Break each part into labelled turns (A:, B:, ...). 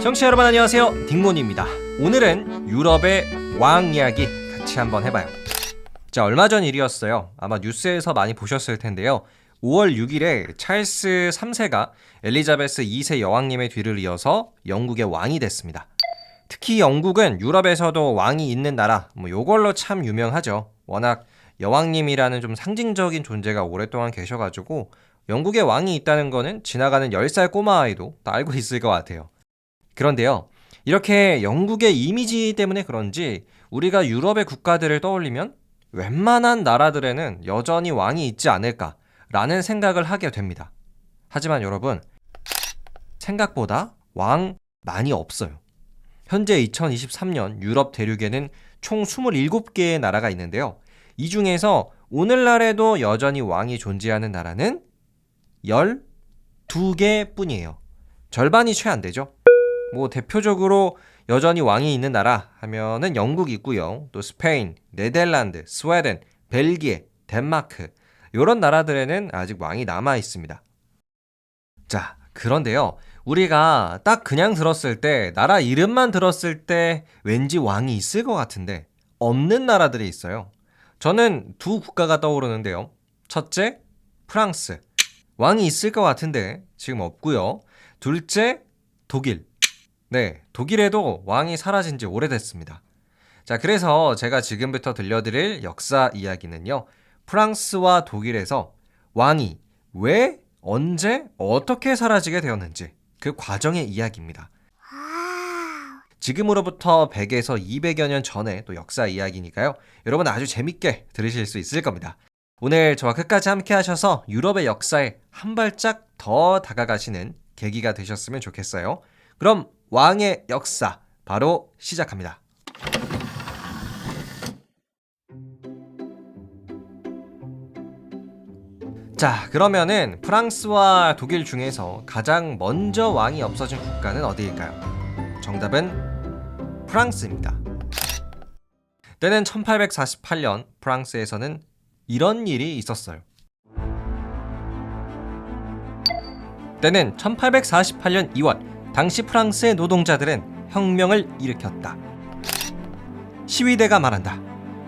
A: 청취자 여러분 안녕하세요, 딩몬입니다. 오늘은 유럽의 왕 이야기 같이 한번 해봐요. 자, 얼마 전 일이었어요. 아마 뉴스에서 많이 보셨을 텐데요. 5월 6일에 찰스 3세가 엘리자베스 2세 여왕님의 뒤를 이어서 영국의 왕이 됐습니다. 특히 영국은 유럽에서도 왕이 있는 나라, 요걸로 참 유명하죠. 워낙 여왕님이라는 좀 상징적인 존재가 오랫동안 계셔가지고 영국에 왕이 있다는 거는 지나가는 10살 꼬마아이도 다 알고 있을 것 같아요. 그런데요, 이렇게 영국의 이미지 때문에 그런지 우리가 유럽의 국가들을 떠올리면 웬만한 나라들에는 여전히 왕이 있지 않을까라는 생각을 하게 됩니다. 하지만 여러분, 생각보다 왕 많이 없어요. 현재 2023년 유럽 대륙에는 총 27개의 나라가 있는데요. 이 중에서 오늘날에도 여전히 왕이 존재하는 나라는 12개 뿐이에요. 절반이 채 안 되죠. 대표적으로 여전히 왕이 있는 나라 하면은 영국이 있고요. 또 스페인, 네덜란드, 스웨덴, 벨기에, 덴마크 이런 나라들에는 아직 왕이 남아 있습니다. 자, 그런데요. 우리가 딱 그냥 들었을 때, 나라 이름만 들었을 때 왠지 왕이 있을 것 같은데 없는 나라들이 있어요. 저는 두 국가가 떠오르는데요. 첫째, 프랑스. 왕이 있을 것 같은데 지금 없고요. 둘째, 독일. 네, 독일에도 왕이 사라진 지 오래됐습니다. 자, 그래서 제가 지금부터 들려드릴 역사 이야기는요. 프랑스와 독일에서 왕이 왜, 언제, 어떻게 사라지게 되었는지 그 과정의 이야기입니다. 지금으로부터 100에서 200여 년 전에 또 역사 이야기니까요. 여러분 아주 재밌게 들으실 수 있을 겁니다. 오늘 저와 끝까지 함께 하셔서 유럽의 역사에 한 발짝 더 다가가시는 계기가 되셨으면 좋겠어요. 그럼 왕의 역사 바로 시작합니다. 자, 그러면은 프랑스와 독일 중에서 가장 먼저 왕이 없어진 국가는 어디일까요? 정답은 프랑스입니다. 때는 1848년 프랑스에서는 이런 일이 있었어요. 때는 1848년 2월 당시 프랑스의 노동자들은 혁명을 일으켰다. 시위대가 말한다.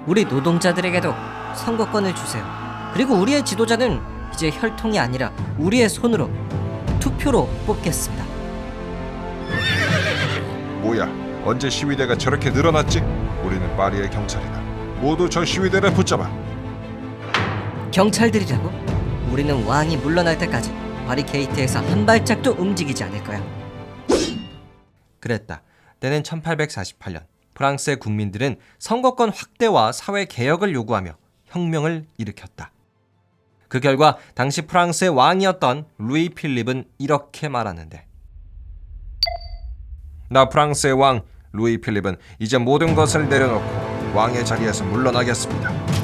B: 우리 노동자들에게도 선거권을 주세요. 그리고 우리의 지도자는 이제 혈통이 아니라 우리의 손으로 투표로 뽑겠습니다.
C: 뭐야? 언제 시위대가 저렇게 늘어났지? 우리는 파리의 경찰이다. 모두 저 시위대를 붙잡아.
B: 경찰들이라고? 우리는 왕이 물러날 때까지 바리케이트에서 한 발짝도 움직이지 않을 거야.
A: 그랬다. 때는 1848년 프랑스의 국민들은 선거권 확대와 사회 개혁을 요구하며 혁명을 일으켰다. 그 결과 당시 프랑스의 왕이었던 루이 필립은 이렇게 말하는데, 나 프랑스의 왕 루이 필립은 이제 모든 것을 내려놓고 왕의 자리에서 물러나겠습니다.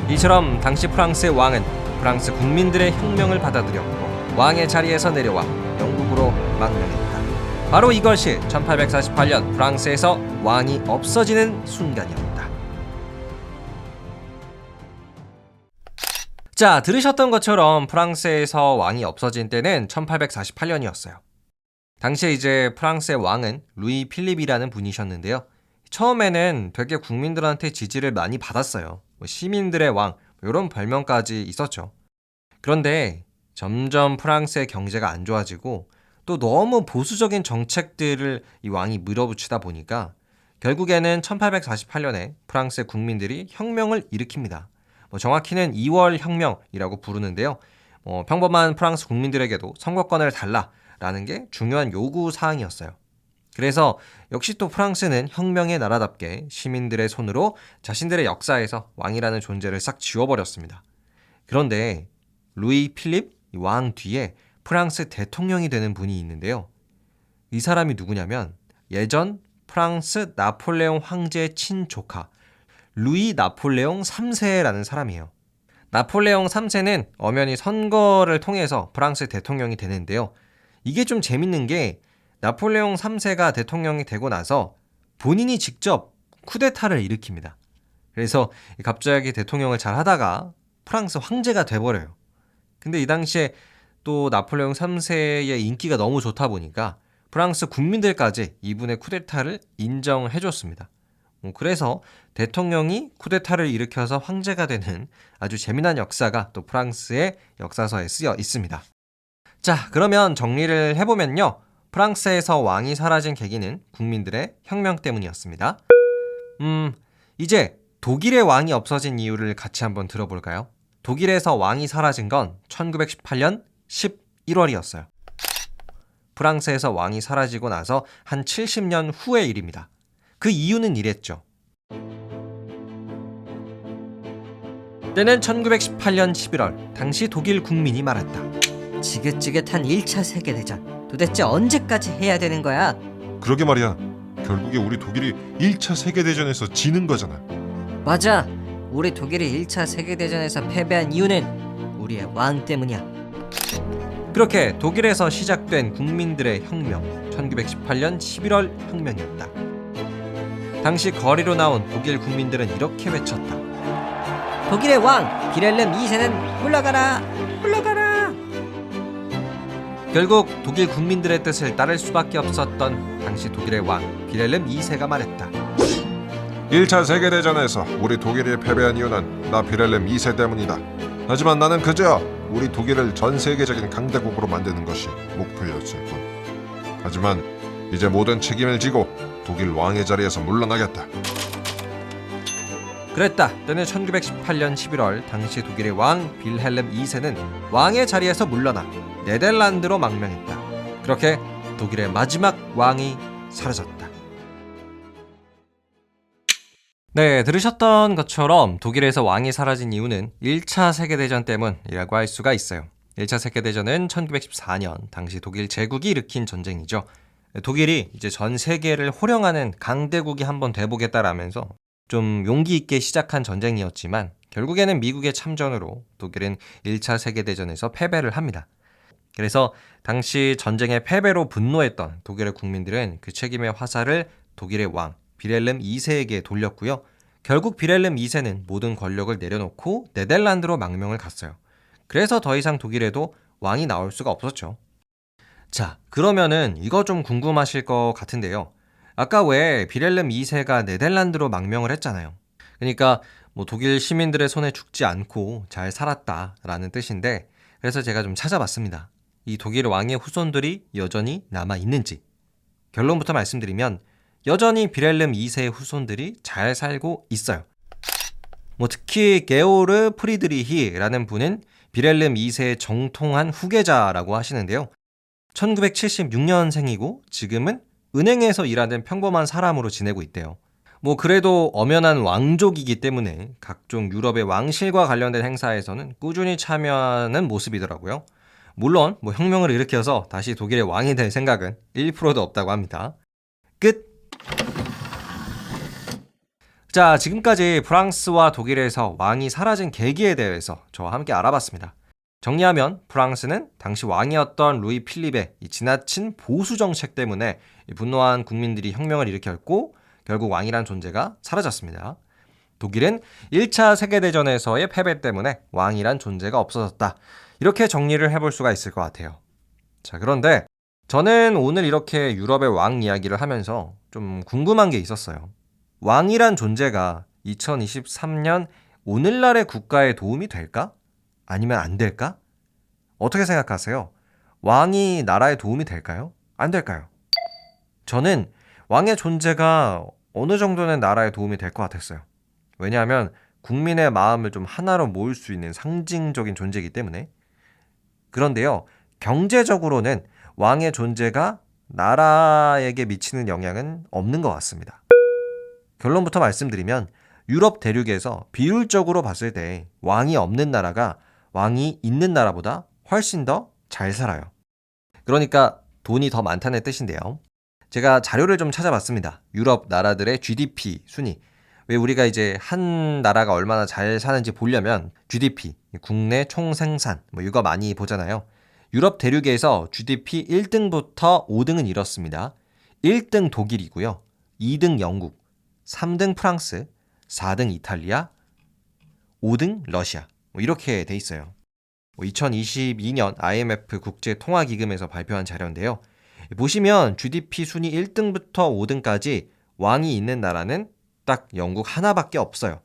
A: 이처럼 당시 프랑스의 왕은 프랑스 국민들의 혁명을 받아들였고 왕의 자리에서 내려와 영국으로 망명했다. 바로 이것이 1848년 프랑스에서 왕이 없어지는 순간이었다. 자, 들으셨던 것처럼 프랑스에서 왕이 없어진 때는 1848년이었어요. 당시에 이제 프랑스의 왕은 루이 필립이라는 분이셨는데요. 처음에는 되게 국민들한테 지지를 많이 받았어요. 시민들의 왕, 이런 별명까지 있었죠. 그런데 점점 프랑스의 경제가 안 좋아지고 또 너무 보수적인 정책들을 이 왕이 밀어붙이다 보니까 결국에는 1848년에 프랑스의 국민들이 혁명을 일으킵니다. 정확히는 2월 혁명이라고 부르는데요. 평범한 프랑스 국민들에게도 선거권을 달라라는 게 중요한 요구 사항이었어요. 그래서 역시 또 프랑스는 혁명의 나라답게 시민들의 손으로 자신들의 역사에서 왕이라는 존재를 싹 지워버렸습니다. 그런데 루이 필립 왕 뒤에 프랑스 대통령이 되는 분이 있는데요. 이 사람이 누구냐면 예전 프랑스 나폴레옹 황제의 친조카 루이 나폴레옹 3세라는 사람이에요. 나폴레옹 3세는 엄연히 선거를 통해서 프랑스 대통령이 되는데요. 이게 좀 재밌는 게 나폴레옹 3세가 대통령이 되고 나서 본인이 직접 쿠데타를 일으킵니다. 그래서 갑자기 대통령을 잘 하다가 프랑스 황제가 돼버려요. 근데 이 당시에 또 나폴레옹 3세의 인기가 너무 좋다 보니까 프랑스 국민들까지 이분의 쿠데타를 인정해줬습니다. 그래서 대통령이 쿠데타를 일으켜서 황제가 되는 아주 재미난 역사가 또 프랑스의 역사서에 쓰여 있습니다. 자, 그러면 정리를 해보면요. 프랑스에서 왕이 사라진 계기는 국민들의 혁명 때문이었습니다. 이제 독일의 왕이 없어진 이유를 같이 한번 들어볼까요? 독일에서 왕이 사라진 건 1918년 11월이었어요. 프랑스에서 왕이 사라지고 나서 한 70년 후의 일입니다. 그 이유는 이랬죠. 때는 1918년 11월, 당시 독일 국민이 말했다.
B: 지긋지긋한 1차 세계대전 도대체 언제까지 해야 되는 거야?
C: 그러게 말이야. 결국에 우리 독일이 1차 세계대전에서 지는 거잖아.
B: 맞아. 우리 독일이 1차 세계대전에서 패배한 이유는 우리의 왕 때문이야.
A: 그렇게 독일에서 시작된 국민들의 혁명, 1918년 11월 혁명이었다. 당시 거리로 나온 독일 국민들은 이렇게 외쳤다.
B: 독일의 왕 빌헬름 2세는 물러가라! 물러가라!
A: 결국 독일 국민들의 뜻을 따를 수밖에 없었던 당시 독일의 왕 빌헬름 2세가 말했다.
C: 1차 세계대전에서 우리 독일이 패배한 이유는 나 빌헬름 2세 때문이다. 하지만 나는 그저 우리 독일을 전 세계적인 강대국으로 만드는 것이 목표였을 뿐. 하지만 이제 모든 책임을 지고 독일 왕의 자리에서 물러나겠다.
A: 그랬다. 때는 1918년 11월 당시 독일의 왕 빌헬름 2세는 왕의 자리에서 물러나 네덜란드로 망명했다. 그렇게 독일의 마지막 왕이 사라졌다. 네, 들으셨던 것처럼 독일에서 왕이 사라진 이유는 1차 세계대전 때문이라고 할 수가 있어요. 1차 세계대전은 1914년 당시 독일 제국이 일으킨 전쟁이죠. 독일이 이제 전 세계를 호령하는 강대국이 한번 돼보겠다라면서 좀 용기 있게 시작한 전쟁이었지만 결국에는 미국의 참전으로 독일은 1차 세계대전에서 패배를 합니다. 그래서 당시 전쟁의 패배로 분노했던 독일의 국민들은 그 책임의 화살을 독일의 왕 빌헬름 2세에게 돌렸고요. 결국 빌헬름 2세는 모든 권력을 내려놓고 네덜란드로 망명을 갔어요. 그래서 더 이상 독일에도 왕이 나올 수가 없었죠. 자, 그러면은 이거 좀 궁금하실 것 같은데요. 아까 왜 빌헬름 2세가 네덜란드로 망명을 했잖아요. 그러니까 뭐 독일 시민들의 손에 죽지 않고 잘 살았다라는 뜻인데, 그래서 제가 좀 찾아봤습니다. 이 독일 왕의 후손들이 여전히 남아 있는지. 결론부터 말씀드리면 여전히 빌헬름 2세의 후손들이 잘 살고 있어요. 뭐 특히 게오르 프리드리히라는 분은 빌헬름 2세의 정통한 후계자라고 하시는데요. 1976년생이고 지금은 은행에서 일하는 평범한 사람으로 지내고 있대요. 뭐 그래도 엄연한 왕족이기 때문에 각종 유럽의 왕실과 관련된 행사에서는 꾸준히 참여하는 모습이더라고요. 물론 뭐 혁명을 일으켜서 다시 독일의 왕이 될 생각은 1%도 없다고 합니다. 끝! 자, 지금까지 프랑스와 독일에서 왕이 사라진 계기에 대해서 저와 함께 알아봤습니다. 정리하면 프랑스는 당시 왕이었던 루이 필립의 이 지나친 보수 정책 때문에 분노한 국민들이 혁명을 일으켰고 결국 왕이란 존재가 사라졌습니다. 독일은 1차 세계대전에서의 패배 때문에 왕이란 존재가 없어졌다. 이렇게 정리를 해볼 수가 있을 것 같아요. 자, 그런데 저는 오늘 이렇게 유럽의 왕 이야기를 하면서 좀 궁금한 게 있었어요. 왕이란 존재가 2023년 오늘날의 국가에 도움이 될까? 아니면 안 될까? 어떻게 생각하세요? 왕이 나라에 도움이 될까요? 안 될까요? 저는 왕의 존재가 어느 정도는 나라에 도움이 될 것 같았어요. 왜냐하면 국민의 마음을 좀 하나로 모을 수 있는 상징적인 존재이기 때문에. 그런데요, 경제적으로는 왕의 존재가 나라에게 미치는 영향은 없는 것 같습니다. 결론부터 말씀드리면 유럽 대륙에서 비율적으로 봤을 때 왕이 없는 나라가 왕이 있는 나라보다 훨씬 더 잘 살아요. 그러니까 돈이 더 많다는 뜻인데요. 제가 자료를 좀 찾아봤습니다. 유럽 나라들의 GDP 순위. 왜 우리가 이제 한 나라가 얼마나 잘 사는지 보려면 GDP, 국내 총생산, 뭐 이거 많이 보잖아요. 유럽 대륙에서 GDP 1등부터 5등은 이렇습니다. 1등 독일이고요. 2등 영국, 3등 프랑스, 4등 이탈리아, 5등 러시아. 뭐 이렇게 돼 있어요. 2022년 IMF 국제통화기금에서 발표한 자료인데요. 보시면 GDP 순위 1등부터 5등까지 왕이 있는 나라는 딱 영국 하나밖에 없어요.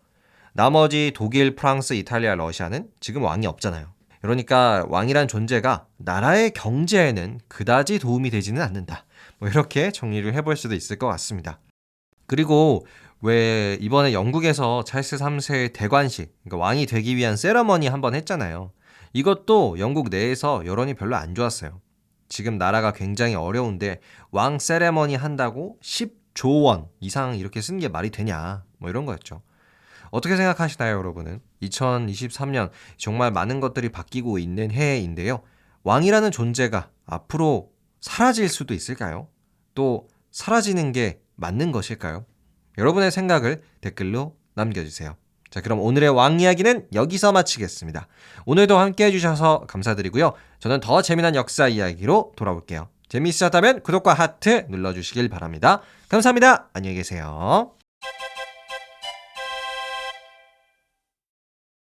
A: 나머지 독일, 프랑스, 이탈리아, 러시아는 지금 왕이 없잖아요. 그러니까 왕이란 존재가 나라의 경제에는 그다지 도움이 되지는 않는다. 이렇게 정리를 해볼 수도 있을 것 같습니다. 그리고 왜 이번에 영국에서 찰스 3세의 대관식, 그러니까 왕이 되기 위한 세러머니 한번 했잖아요. 이것도 영국 내에서 여론이 별로 안 좋았어요. 지금 나라가 굉장히 어려운데 왕 세레머니 한다고 10조 원 이상 이렇게 쓴 게 말이 되냐, 이런 거였죠. 어떻게 생각하시나요, 여러분은? 2023년 정말 많은 것들이 바뀌고 있는 해인데요. 왕이라는 존재가 앞으로 사라질 수도 있을까요? 또 사라지는 게 맞는 것일까요? 여러분의 생각을 댓글로 남겨주세요. 자, 그럼 오늘의 왕 이야기는 여기서 마치겠습니다. 오늘도 함께 해주셔서 감사드리고요. 저는 더 재미난 역사 이야기로 돌아올게요. 재미있으셨다면 구독과 하트 눌러주시길 바랍니다. 감사합니다. 안녕히 계세요.